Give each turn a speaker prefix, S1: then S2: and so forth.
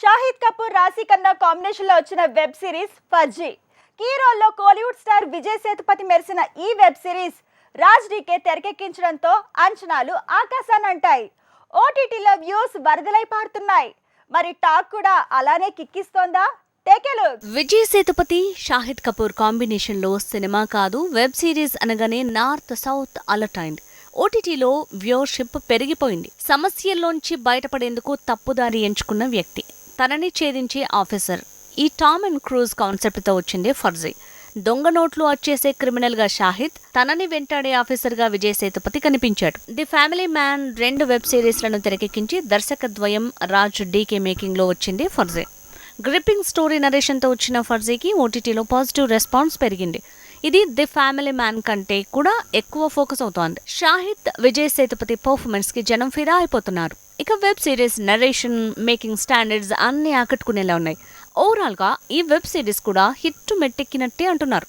S1: షాహిద్ కపూర్ రాశి ఖన్నా కాంబినేషన్ లో వచ్చిన వెబ్ సిరీస్ ఫర్జీ. కీ రోల్లో కోలీవుడ్ స్టార్ విజయ్ సేతుపతి మెరిసిన ఈ వెబ్ సిరీస్ రాజ్ డీకే తెరకెక్కించడంతో అంచనాలు ఆకాశానంటాయి. ఓటీటీలో వ్యూస్ వరదలై పారుతున్నాయి. మరి టాక్ కూడా అలానే కిక్కిస్తోందా?
S2: విజయ్ సేతుపతి షాహిద్ కపూర్ కాంబినేషన్ లో సినిమా కాదు వెబ్ సిరీస్ అనగానే నార్త్ సౌత్ అలర్ట్. ఓటీటీలో వ్యూవర్షిప్ పెరిగిపోయింది. సమస్యల్లోంచి బయటపడేందుకు తప్పుదారి ఎంచుకున్న వ్యక్తి, తనని ఛేదించే ఆఫీసర్. ఈ టామ్ అండ్ క్రూజ్ కాన్సెప్ట్ తో వచ్చింది ఫర్జీ. దొంగ నోట్లు వచ్చేసే క్రిమినల్ గా షాహిద్, తనని వెంటాడే ఆఫీసర్ గా విజయ్ సేతుపతి కనిపించాడు. ది ఫ్యామిలీ మ్యాన్ 2 వెబ్ సిరీస్లను తెరకెక్కించి దర్శకద్వయం రాజ్ డీకే మేకింగ్ లో వచ్చింది ఫర్జీ. గ్రిప్పింగ్ స్టోరీ నరేషన్ తో వచ్చిన ఫర్జీకి ఓటీటీలో పాజిటివ్ రెస్పాన్స్ పెరిగింది. ఇది ది ఫ్యామిలీ మ్యాన్ కంటే కూడా ఎక్కువ ఫోకస్ అవుతోంది. షాహిద్, విజయ్ సేతుపతి పర్ఫార్మెన్స్ కి జనం ఫిదా అయిపోతున్నారు. ఇక web series narration, making standards అన్ని ఆకట్టుకునేలా ఉన్నాయి. ఓవరాల్ గా ఈ వెబ్ సిరీస్ కూడా హిట్ మెట్టెక్కినట్టే అంటున్నారు.